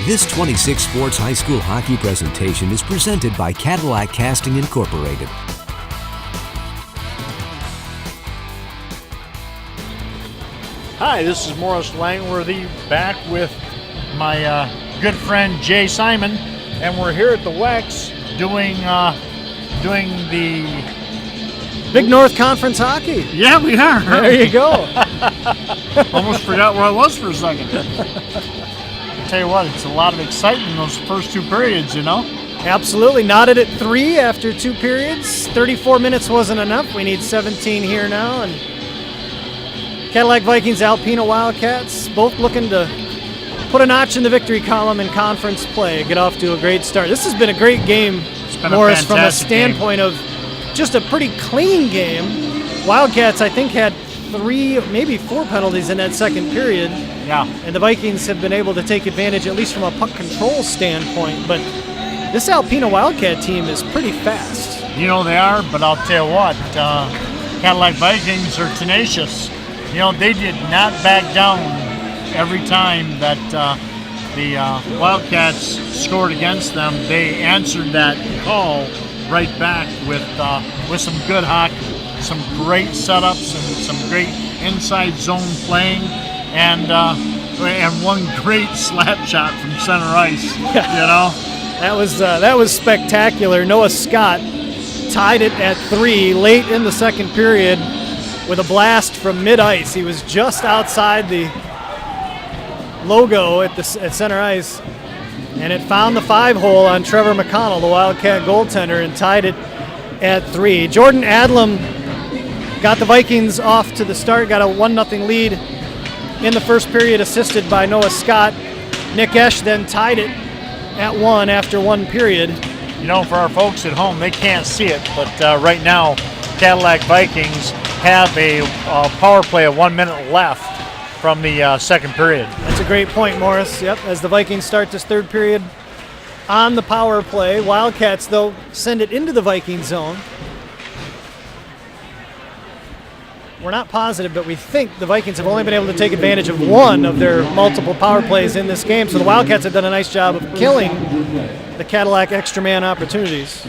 This 26 Sports High School Hockey presentation is presented by Cadillac Casting Incorporated. Hi, this is Morris Langworthy back with my good friend Jay Simon, and we're here at the WEX doing the Big North Conference hockey. Yeah, we are. There you go. Almost forgot where I was for a second. I tell you what, it's a lot of excitement in those first two periods, you know? Absolutely. Knotted at 3 after 2 periods. 34 minutes wasn't enough. We need 17 here now. And Cadillac Vikings, Alpena Wildcats, both looking to put a notch in the victory column in conference play. Get off to a great start. This has been a great game, Morris, from a standpoint of just a pretty clean game. Wildcats, I think, had 3, maybe 4 penalties in that second period. Yeah. And the Vikings have been able to take advantage, at least from a puck control standpoint. But this Alpena Wildcat team is pretty fast. You know they are, but I'll tell you what, Cadillac Vikings are tenacious. You know, they did not back down every time that the Wildcats scored against them. They answered that call right back with some good hockey, some great setups and some great inside zone playing, and one great slap shot from center ice. You know, that was spectacular. Noah Scott tied it at 3 late in the second period with a blast from mid-ice. He was just outside the logo at center ice, and it found the 5-hole on Trevor McConnell, the Wildcat goaltender, and tied it at 3. Jordan Adlam got the Vikings off to the start, got a 1-0 lead in the first period, assisted by Noah Scott. Nick Esch then tied it at 1 after 1 period. You know, for our folks at home, they can't see it, but right now, Cadillac Vikings have a power play of 1 minute left from the second period. That's a great point, Morris. Yep, as the Vikings start this third period on the power play. Wildcats, though, send it into the Viking zone. We're not positive, but we think the Vikings have only been able to take advantage of one of their multiple power plays in this game, so the Wildcats have done a nice job of killing the Cadillac extra man opportunities.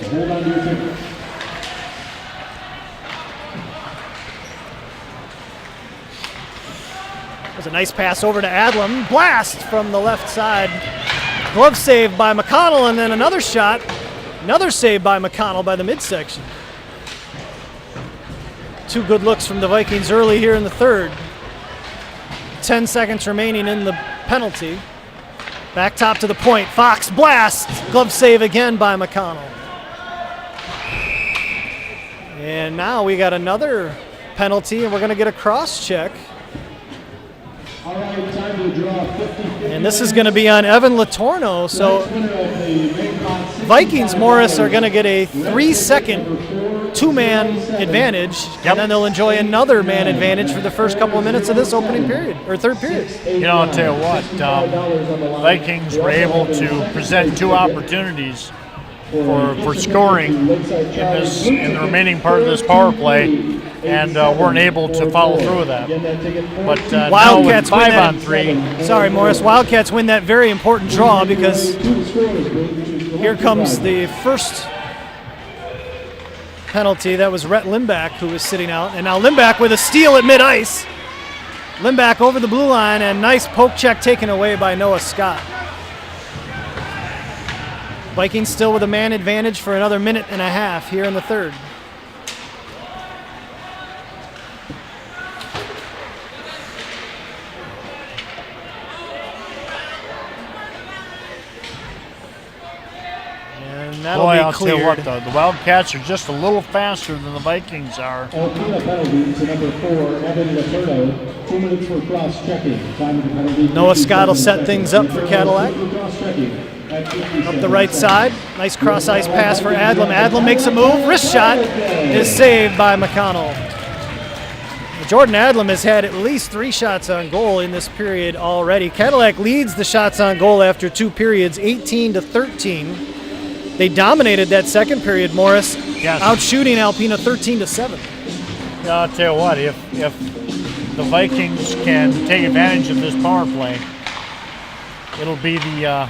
A nice pass over to Adlam. Blast from the left side. Glove save by McConnell, and then another shot. Another save by McConnell by the midsection. 2 good looks from the Vikings early here in the third. 10 seconds remaining in the penalty. Back top to the point. Fox blast. Glove save again by McConnell. And now we got another penalty, and we're going to get a cross check. And this is going to be on Evan Latorno. So Vikings, Morris, are going to get a 3-second 2-man advantage. Yep. And then they'll enjoy another man advantage for the first couple of minutes of this opening period, or third period. You know, I'll tell you what, Vikings were able to present 2 opportunities for scoring in the remaining part of this power play, and weren't able to follow through with that. But Wildcats now with 5 on 3. Sorry, Morris. Wildcats win that very important draw, because here comes the first penalty. That was Rhett Limbach, who was sitting out, and now Limbach with a steal at mid-ice. Limbach over the blue line, and nice poke check taken away by Noah Scott. Vikings still with a man advantage for another minute and a half here in the third. And that'll be I'll cleared. tell you what, the Wildcats are just a little faster than the Vikings are. Alpena penalty to number 4, Evan Latorno. 2 minutes for cross-checking. Time of the penalty. Noah Scott will set things up for Cadillac. Up the right side. Nice cross-ice pass for Adlam. Adlam makes a move. Wrist shot is saved by McConnell. Jordan Adlam has had at least 3 shots on goal in this period already. Cadillac leads the shots on goal after 2 periods, 18-13. They dominated that second period, Morris, yes, outshooting Alpena 13-7. Yeah, I'll tell you what, if the Vikings can take advantage of this power play, it'll be the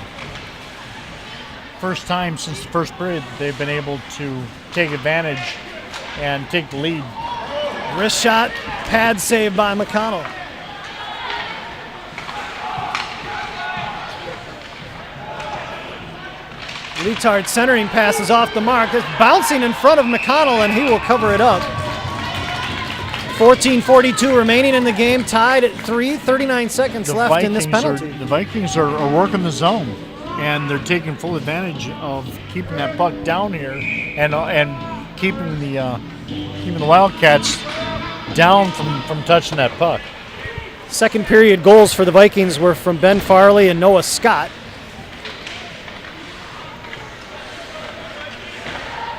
first time since the first period they've been able to take advantage and take the lead. Wrist shot, pad save by McConnell. Leotard centering pass is off the mark. It's bouncing in front of McConnell, and he will cover it up. 14:42 remaining in the game, tied at 3, 39 seconds left in this penalty. The Vikings are working the zone, and they're taking full advantage of keeping that puck down here and keeping the Wildcats down from touching that puck. Second period goals for the Vikings were from Ben Farley and Noah Scott.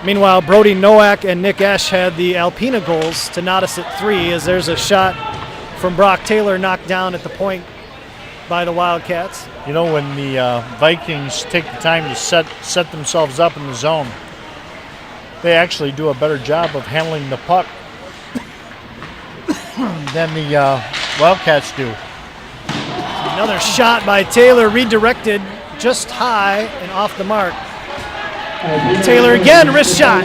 Meanwhile, Brody Nowak and Nick Esch had the Alpena goals to knot us at 3, as there's a shot from Brock Taylor knocked down at the point by the Wildcats. You know, when the Vikings take the time to set themselves up in the zone, they actually do a better job of handling the puck than the Wildcats do. Another shot by Taylor, redirected just high and off the mark. Taylor again, wrist shot.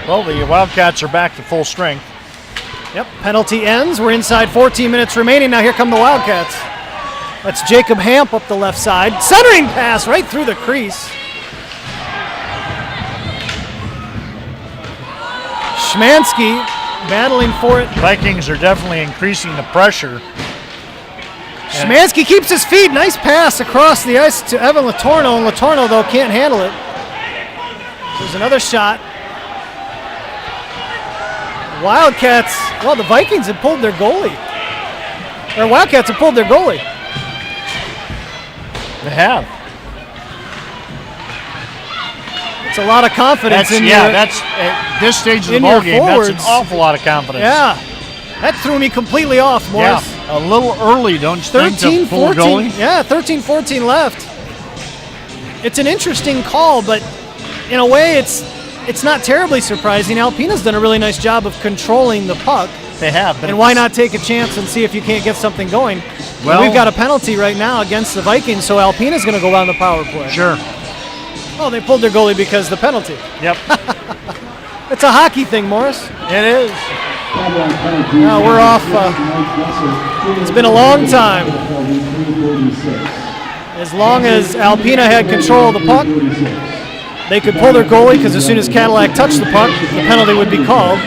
Well, the Wildcats are back to full strength. Yep, penalty ends. We're inside 14 minutes remaining. Now here come the Wildcats. That's Jacob Hamp up the left side. Centering pass right through the crease. Schmansky battling for it. Vikings are definitely increasing the pressure. Schmansky keeps his feet. Nice pass across the ice to Evan Latorno, and Latorno, though, can't handle it. There's another shot. Wildcats, well, the Vikings have pulled their goalie. Or Wildcats have pulled their goalie. They have. It's a lot of confidence in that's at this stage of the ballgame. That's an awful lot of confidence. Yeah, that threw me completely off, Morris. Yeah, a little early, don't you think, to pull a 13-14. goalie? Yeah, 13-14 left. It's an interesting call, but in a way, it's not terribly surprising. Alpena's done a really nice job of controlling the puck. They have. And why not take a chance and see if you can't get something going? Well, we've got a penalty right now against the Vikings, so Alpena's going to go on the power play. Sure. Oh, they pulled their goalie because of the penalty. Yep. It's a hockey thing, Morris. It is. Now we're off. It's been a long time. As long as Alpena had control of the puck, they could pull their goalie, because as soon as Cadillac touched the puck, the penalty would be called.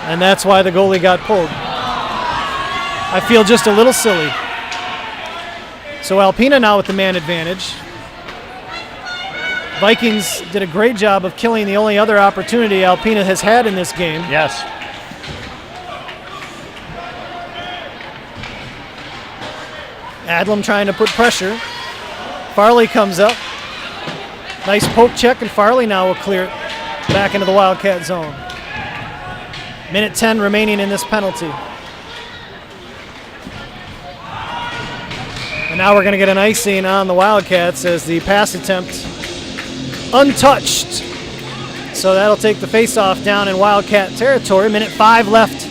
And that's why the goalie got pulled. I feel just a little silly. So Alpena now with the man advantage. Vikings did a great job of killing the only other opportunity Alpena has had in this game. Yes. Adlam trying to put pressure. Farley comes up. Nice poke check, and Farley now will clear it back into the Wildcat zone. Minute 10 remaining in this penalty. And now we're going to get an icing on the Wildcats as the pass attempt untouched. So that'll take the face-off down in Wildcat territory. Minute 5 left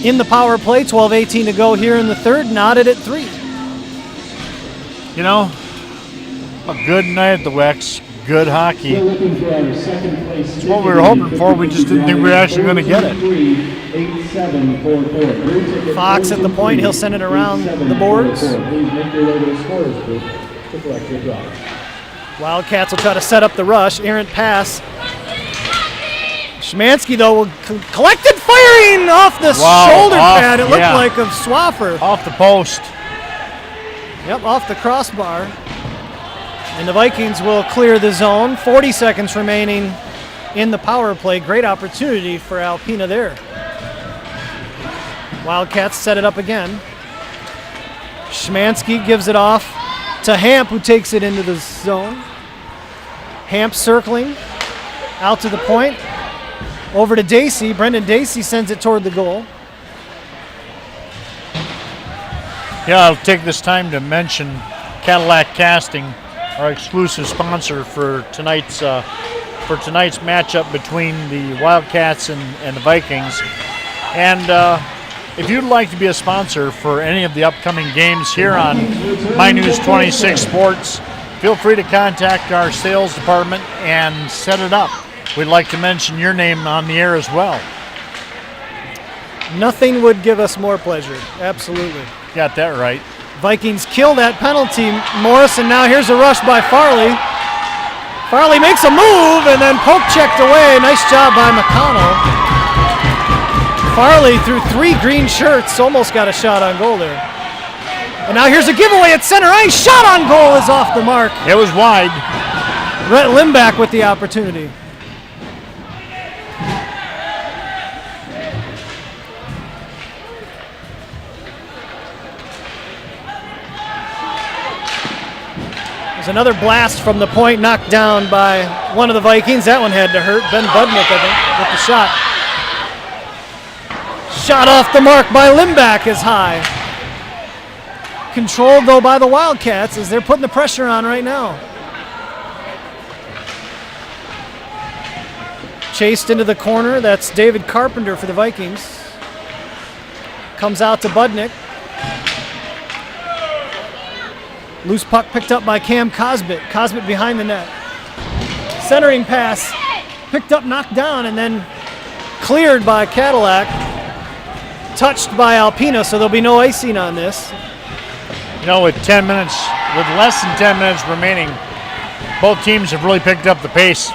in the power play. 12:18 to go here in the third. Knotted at 3. You know, a good night at the Wex. Good hockey. It's what we were hoping for. We just didn't think we were actually going to get it. Fox at the point. He'll send it around the boards. Wildcats will try to set up the rush. Errant pass. Schmansky, though, will collected firing off the shoulder pad. It looked like of Swaffer. Off the post. Yep, off the crossbar. And the Vikings will clear the zone. 40 seconds remaining in the power play. Great opportunity for Alpena there. Wildcats set it up again. Schmansky gives it off to Hamp, who takes it into the zone. Hamp circling out to the point. Over to Dacey. Brendan Dacey sends it toward the goal. Yeah, I'll take this time to mention Cadillac Casting, our exclusive sponsor for tonight's matchup between the Wildcats and the Vikings. And if you'd like to be a sponsor for any of the upcoming games here on My News 26 Sports, feel free to contact our sales department and set it up. We'd like to mention your name on the air as well. Nothing would give us more pleasure. Absolutely. Got that right. Vikings kill that penalty, Morris, and now here's a rush by Farley. Farley makes a move and then poke checked away. Nice job by McConnell. Farley, through 3 green shirts, almost got a shot on goal there. And now here's a giveaway at center ice. Shot on goal is off the mark. It was wide. Rhett Limback with the opportunity. There's another blast from the point, knocked down by one of the Vikings. That one had to hurt. Ben Budnick, I think, with the shot. Shot off the mark by Limback is high. Controlled, though, by the Wildcats as they're putting the pressure on right now. Chased into the corner. That's David Carpenter for the Vikings. Comes out to Budnick. Loose puck picked up by Cam Cosbit. Cosbit behind the net. Centering pass. Picked up, knocked down, and then cleared by Cadillac. Touched by Alpena, so there'll be no icing on this. You know, with less than 10 minutes remaining, both teams have really picked up the pace.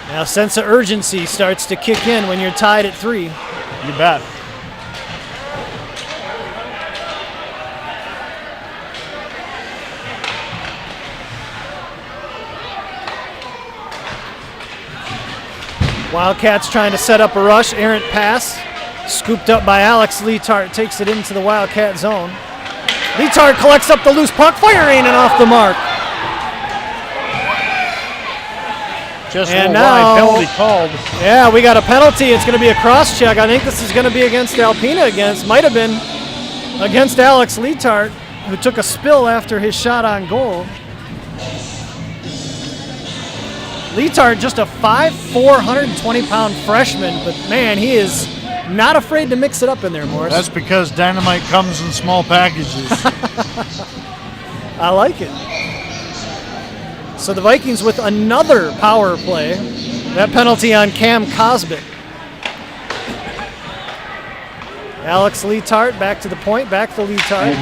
Now, sense of urgency starts to kick in when you're tied at 3. You bet. Wildcats trying to set up a rush. Errant pass. Scooped up by Alex Leetart. Takes it into the Wildcat zone. Leetart collects up the loose puck. Firing and off the mark. Just and a now, wide penalty called. Yeah, we got a penalty. It's going to be a cross check. I think this is going to be against Alpena might have been against Alex Leetart, who took a spill after his shot on goal. Leetart, just a 5'4", 120-pound freshman, but man, he is not afraid to mix it up in there, Morris. That's because dynamite comes in small packages. I like it. So the Vikings with another power play. That penalty on Cam Cosbit. Alex Leetart back to the point, back to Leetart.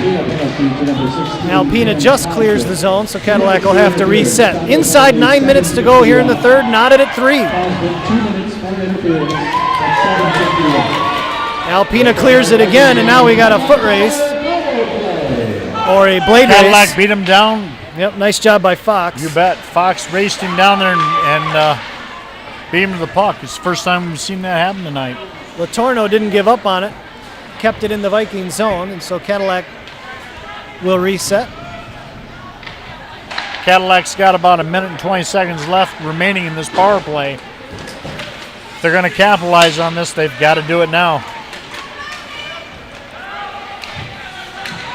Alpena just clears the zone, so Cadillac will have to reset. Inside 9 minutes to go here in the third, knotted at 3. Alpena clears it again, and now we got a foot race. Or a blade race. Cadillac beat him down. Yep, nice job by Fox. You bet. Fox raced him down there and beat him to the puck. It's the first time we've seen that happen tonight. Latorno didn't give up on it. Kept it in the Viking zone, and so Cadillac will reset. Cadillac's got about 1 minute and 20 seconds left remaining in this power play. If they're going to capitalize on this, they've got to do it now.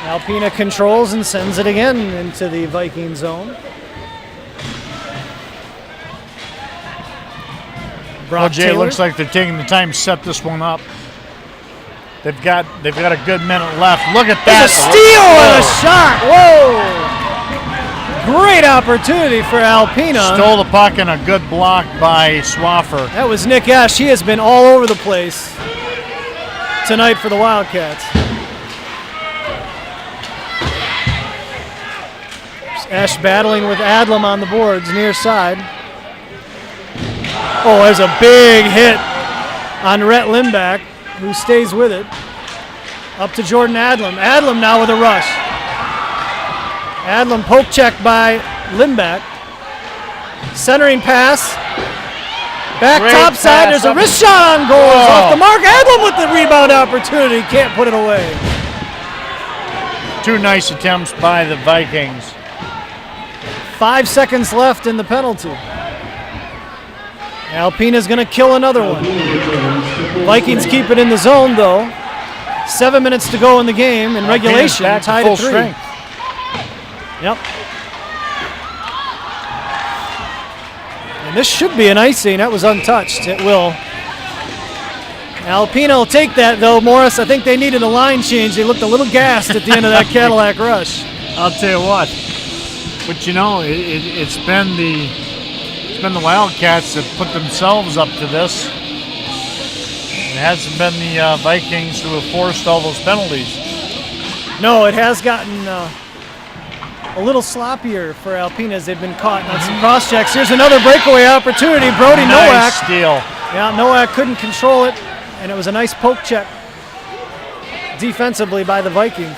Alpena controls and sends it again into the Viking zone. Well, Jay, it looks like they're taking the time to set this one up. They've got a good minute left. Look at that. There's a steal and a shot. Whoa. Great opportunity for Alpena. Stole the puck and a good block by Swaffer. That was Nick Ash. He has been all over the place tonight for the Wildcats. Ash battling with Adlam on the boards near side. Oh, there's a big hit on Rhett Limback, who stays with it. Up to Jordan Adlam. Adlam now with a rush. Adlam poke check by Limback. Centering pass. Back Great top side. pass. There's a wrist shot on goal. It's off the mark. Adlam with the rebound opportunity. Can't put it away. 2 nice attempts by the Vikings. 5 seconds left in the penalty. Alpena's going to kill another one. Vikings keep it in the zone, though. 7 minutes to go in the game. In regulation, back tied to full at 3. strength. Yep. And this should be an icing. That was untouched. It will Alpena will take that, though, Morris. I think they needed a line change. They looked a little gassed at the end of that Cadillac rush. I'll tell you what. But you know, it's been the Wildcats that put themselves up to this. It hasn't been the Vikings who have forced all those penalties. No, it has gotten a little sloppier for Alpena as they've been caught on some cross checks. Here's another breakaway opportunity. Brody Nowak. Nice steal. Yeah, Nowak couldn't control it, and it was a nice poke check defensively by the Vikings.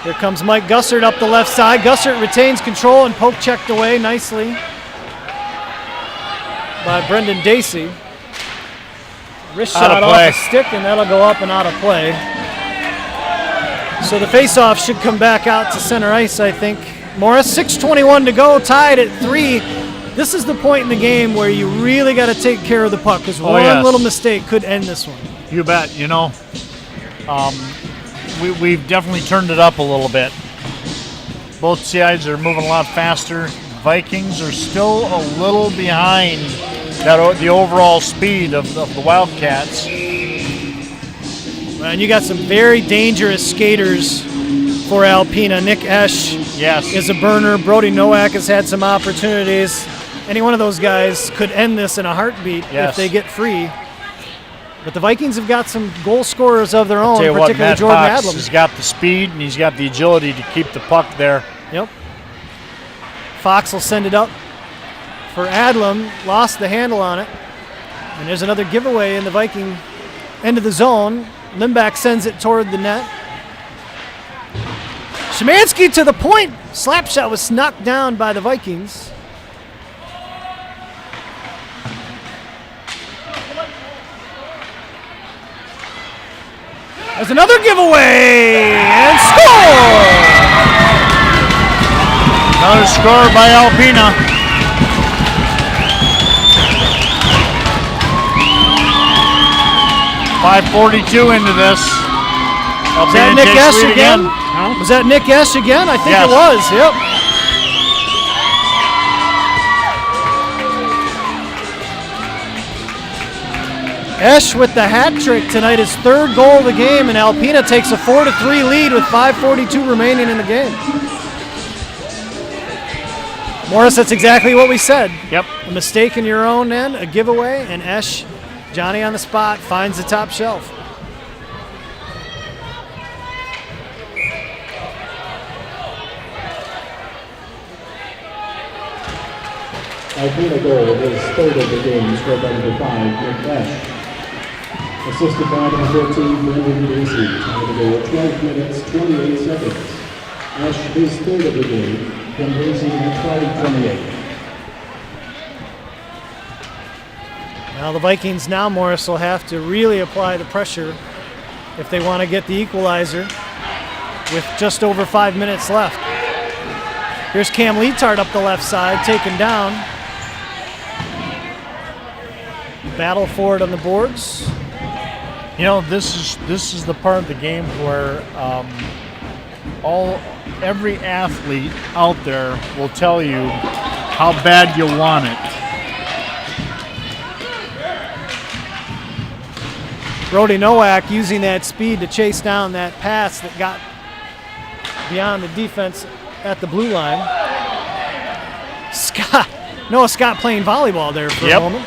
Here comes Mike Gussert up the left side. Gussert retains control and poke checked away nicely by Brendan Dacey. Wrist shot off the stick, and that'll go up and out of play. So the faceoff should come back out to center ice, I think. Morris, 6:21 to go, tied at 3. This is the point in the game where you really got to take care of the puck, because one little mistake could end this one. You bet. You know, we've definitely turned it up a little bit. Both sides are moving a lot faster. Vikings are still a little behind the overall speed of the Wildcats. And you got some very dangerous skaters for Alpena. Nick Esch is a burner. Brody Nowak has had some opportunities. Any one of those guys could end this in a heartbeat if they get free. But the Vikings have got some goal scorers of their own, particularly Jordan Adlam. He's got the speed and he's got the agility to keep the puck there. Yep. Fox will send it up for Adlam. Lost the handle on it. And there's another giveaway in the Viking end of the zone. Limback sends it toward the net. Szymanski to the point. Slap shot was knocked down by the Vikings. There's another giveaway, and score! Another score by Alpena. .542 into this. Was that Nick Esch again? Huh? Was that Nick Esch again? I think it was, yep. Esch with the hat trick tonight, his third goal of the game, and Alpena takes a 4-3 lead with 5:42 remaining in the game. Morris, that's exactly what we said. Yep. A mistake in your own end, a giveaway, and Esch, Johnny on the spot, finds the top shelf. Alpena goal, his third of the game, scored by number 5, Nick Esch. Assisted by number 14, Brendan Dacey. Time of the goal, 12 minutes, 28 seconds. Esch, his third of the game, from Dacey at 5:28. Now the Vikings now, Morris, will have to really apply the pressure if they want to get the equalizer with just over 5 minutes left. Here's Cam Leetard up the left side, taken down. Battle for it on the boards. You know, this is the part of the game where every athlete out there will tell you how bad you want it. Brody Nowak using that speed to chase down that pass that got beyond the defense at the blue line. Noah Scott playing volleyball there for a moment.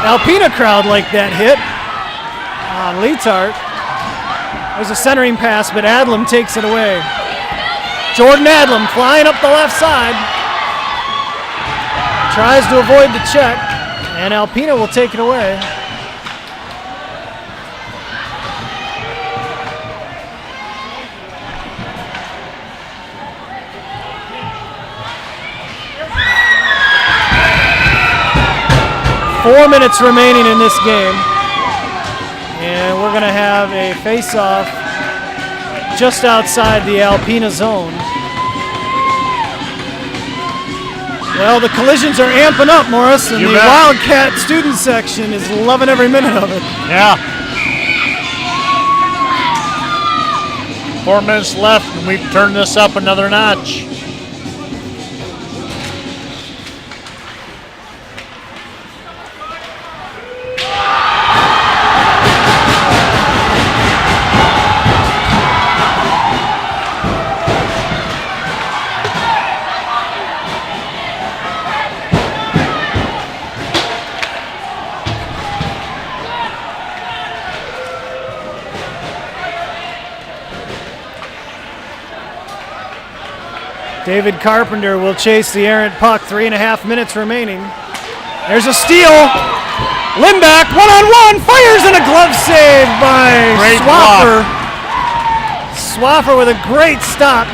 Alpena crowd like that hit on Leetart. There's a centering pass, but Adlam takes it away. Jordan Adlam flying up the left side. Tries to avoid the check, and Alpena will take it away. Four minutes remaining in this game, and we're going to have a face-off just outside the Alpena zone. Well, the collisions are amping up, Morris, and the Wildcat student section is loving every minute of it. Yeah. 4 minutes left, and we've turned this up another notch. David Carpenter will chase the errant puck. 3.5 minutes remaining. There's a steal. Lindback, one-on-one, fires, and a glove save by Great Swaffer. block. Swaffer with a great stop.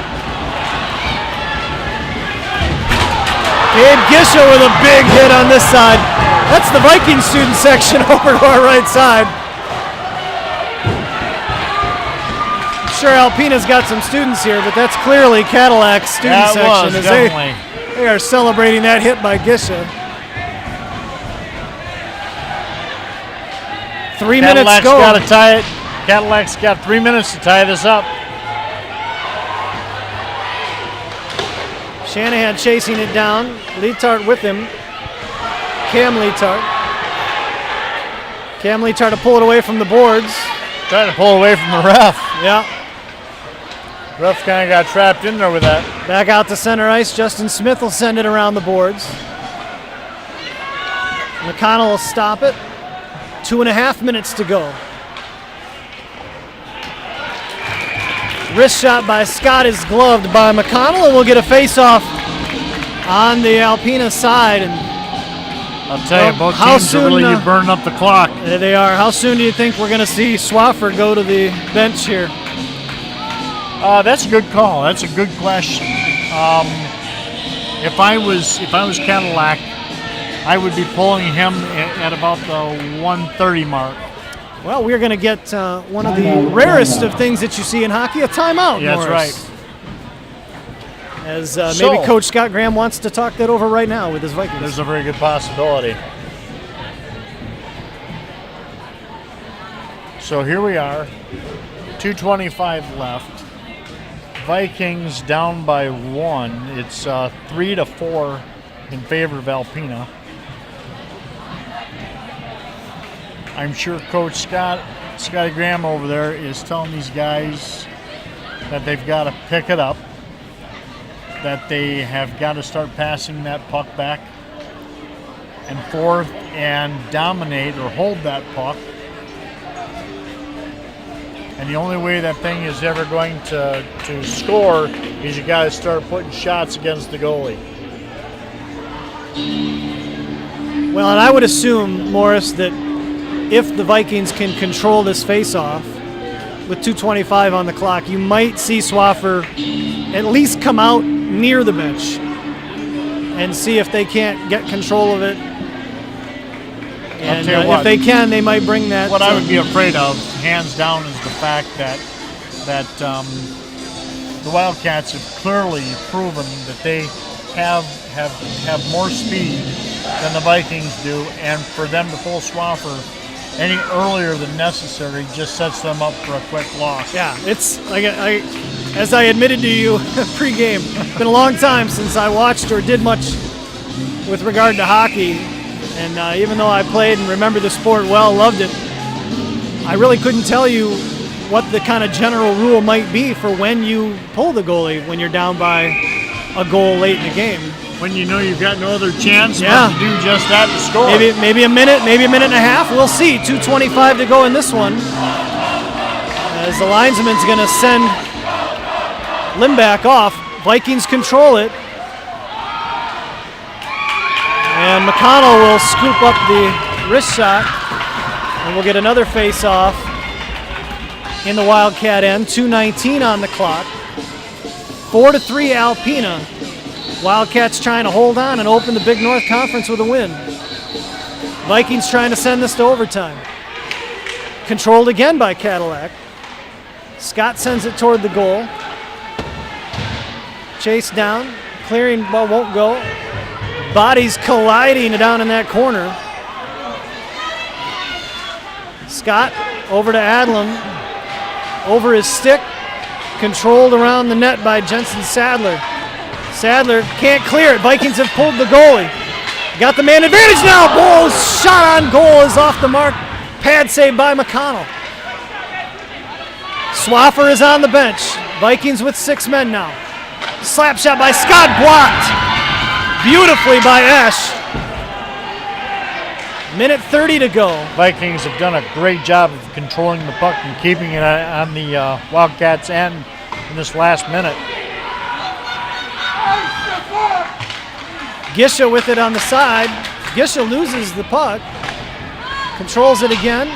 Gabe Gisha with a big hit on this side. That's the Viking student section over to our right side. Sure, Alpena's got some students here, but that's clearly Cadillac's student section. Was, as they are celebrating that hit by Gisha. 3 minutes go. Got to tie it. Cadillac's got 3 minutes to tie this up. Shanahan chasing it down. Leitart with him. Cam Leitart. Cam Leitart to pull it away from the boards. Trying to pull away from the ref. Yeah. Ref kind of got trapped in there with that. Back out to center ice. Justin Smith will send it around the boards. McConnell will stop it. 2.5 minutes to go. Wrist shot by Scott is gloved by McConnell, and we'll get a face-off on the Alpena side. And I'll tell you, both teams are really burning up the clock. They are. How soon do you think we're going to see Swaffer go to the bench here? That's a good call. That's a good question. If I was Cadillac, I would be pulling him at about the 1:30 mark. Well, we're going to get one of the rarest of things that you see in hockey, a timeout. Yeah, that's Morris. right. As maybe Coach Scott Graham wants to talk that over right now with his Vikings. There's a very good possibility. So here we are, 2:25 left. Vikings down by 1. It's 3-4 in favor of Alpena. I'm sure Coach Scotty Graham over there is telling these guys that they've got to pick it up, that they have got to start passing that puck back and forth and dominate or hold that puck. And the only way that thing is ever going to score is you got to start putting shots against the goalie. Well, and I would assume, Morris, that if the Vikings can control this face-off with 2:25 on the clock, you might see Swaffer at least come out near the bench and see if they can't get control of it. And if they can, they might bring that. What I would be afraid of, hands down, is the fact that the Wildcats have clearly proven that they have more speed than the Vikings do, and for them to pull Swaffer any earlier than necessary just sets them up for a quick loss. Yeah, it's like as I admitted to you pregame, it's been a long time since I watched or did much with regard to hockey. And even though I played and remember the sport well, loved it, I really couldn't tell you what the kind of general rule might be for when you pull the goalie when you're down by a goal late in the game. When you know you've got no other chance yeah. but to do just that to score. Maybe a minute and a half. We'll see. 2:25 to go in this one. As the linesman's going to send Lindback off. Vikings control it. And McConnell will scoop up the wrist shot, and we'll get another face-off in the Wildcat end. 2:19 on the clock. 4-3 Alpena. Wildcats trying to hold on and open the Big North Conference with a win. Vikings trying to send this to overtime. Controlled again by Cadillac. Scott sends it toward the goal. Chase down, clearing ball won't go. Bodies colliding down in that corner. Scott over to Adlam. Over his stick. controlled around the net by Jensen Sadler. Sadler can't clear it. Vikings have pulled the goalie. Got the man advantage now. Bull's shot on goal is off the mark. Pad save by McConnell. Swaffer is on the bench. Vikings with 6 men now. Slap shot by Scott, blocked beautifully by Esch. Minute 30 to go. Vikings have done a great job of controlling the puck and keeping it on the Wildcats' end in this last minute. Gisha with it on the side. Gisha loses the puck. Controls it again.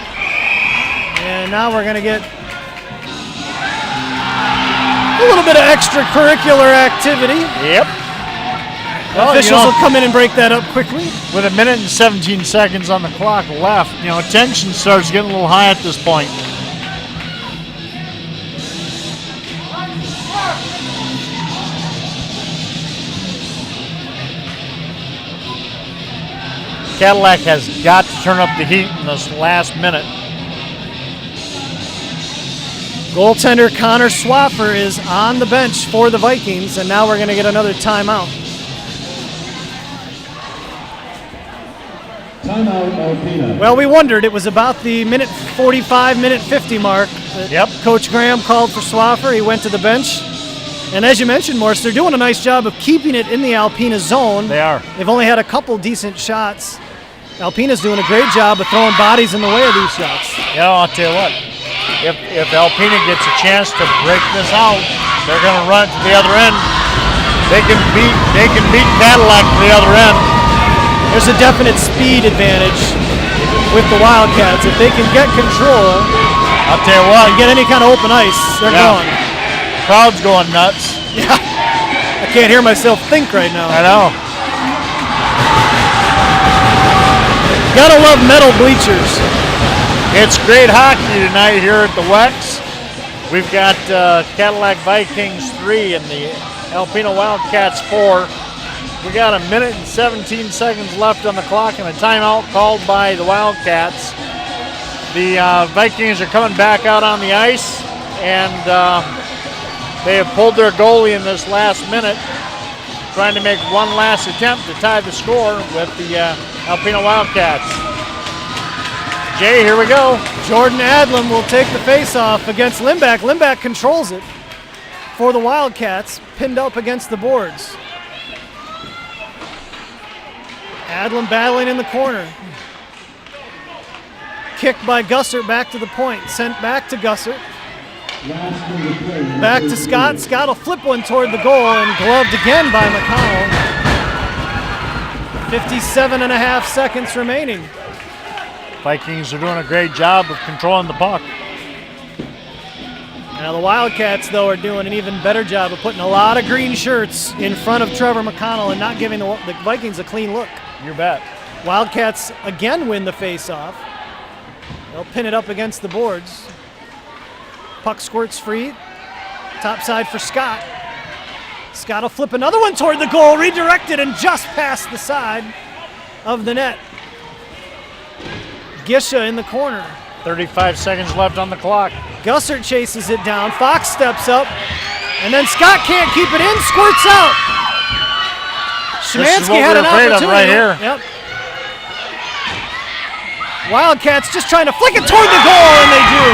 And now we're going to get a little bit of extracurricular activity. Yep. Well, officials will come in and break that up quickly. With 1 minute and 17 seconds on the clock left, tension starts getting a little high at this point. Cadillac has got to turn up the heat in this last minute. Goaltender Connor Swaffer is on the bench for the Vikings, and now we're going to get another timeout. Timeout, Alpena. Well, we wondered. It was about the minute 45, minute 50 mark that Coach Graham called for Swaffer. He went to the bench. And as you mentioned, Morris, they're doing a nice job of keeping it in the Alpena zone. They are. They've only had a couple decent shots. Alpena's doing a great job of throwing bodies in the way of these shots. I'll tell you what. If Alpena gets a chance to break this out, they're going to run it to the other end. They can beat Cadillac to the other end. There's a definite speed advantage with the Wildcats. If they can get control, I'll tell you what. And get any kind of open ice, they're gone. Crowd's going nuts. Yeah. I can't hear myself think right now. I know. Gotta love metal bleachers. It's great hockey tonight here at the Wex. We've got Cadillac Vikings 3 and the Alpena Wildcats 4. We got 1 minute and 17 seconds left on the clock and a timeout called by the Wildcats. The Vikings are coming back out on the ice, and they have pulled their goalie in this last minute, trying to make one last attempt to tie the score with the Alpena Wildcats. Jay, here we go. Jordan Adlam will take the face-off against Limback. Limback controls it for the Wildcats, pinned up against the boards. Adlam battling in the corner. Kicked by Gussert back to the point. Sent back to Gussert. Back to Scott. Scott will flip one toward the goal and gloved again by McConnell. 57.5 seconds remaining. Vikings are doing a great job of controlling the puck. Now the Wildcats, though, are doing an even better job of putting a lot of green shirts in front of Trevor McConnell and not giving the Vikings a clean look. You bet. Wildcats again win the face-off. They'll pin it up against the boards. Puck squirts free. Top side for Scott. Scott will flip another one toward the goal, redirected and just past the side of the net. Gisha in the corner. 35 seconds left on the clock. Gussert chases it down. Fox steps up. And then Scott can't keep it in. Squirts out. Szymanski had an opportunity. Right here. Yep. Wildcats just trying to flick it toward the goal, and they do.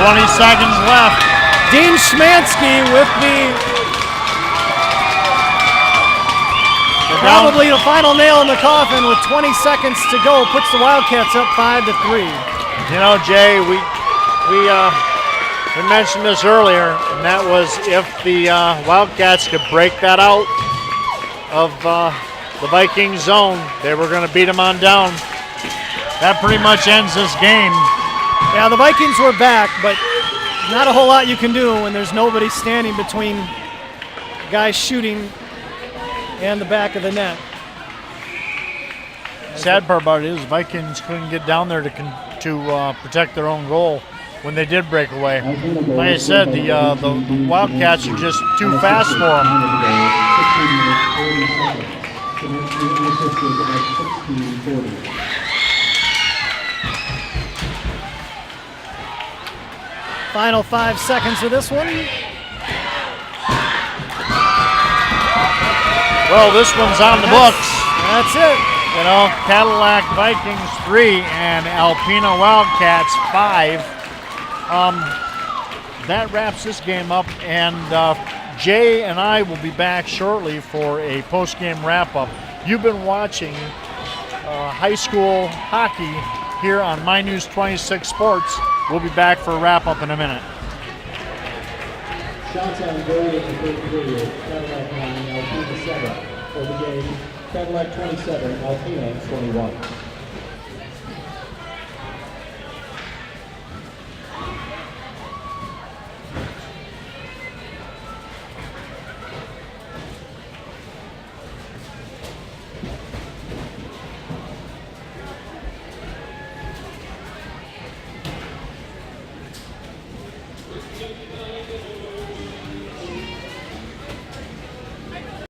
20 seconds left. Dean Szymanski with probably the final nail in the coffin with 20 seconds to go, puts the Wildcats up 5-3. Jay, we mentioned this earlier, and that was if the Wildcats could break that out of the Viking zone, they were going to beat them on down. That pretty much ends this game. Yeah, the Vikings were back, but not a whole lot you can do when there's nobody standing between guys shooting and the back of the net. Sad part about it is Vikings couldn't get down there to protect their own goal when they did break away. Like I said, the Wildcats are just too fast for them. Final 5 seconds of this one. Well, this one's on the books. That's it. You know, Cadillac Vikings 3 and Alpena Wildcats 5. That wraps this game up, and Jay and I will be back shortly for a post-game wrap-up. You've been watching high school hockey here on My News 26 Sports. We'll be back for a wrap-up in a minute. Shots on goal in the third period. Cadillac 9, Alpena 7. For the game, Cadillac 27, Alpena 21.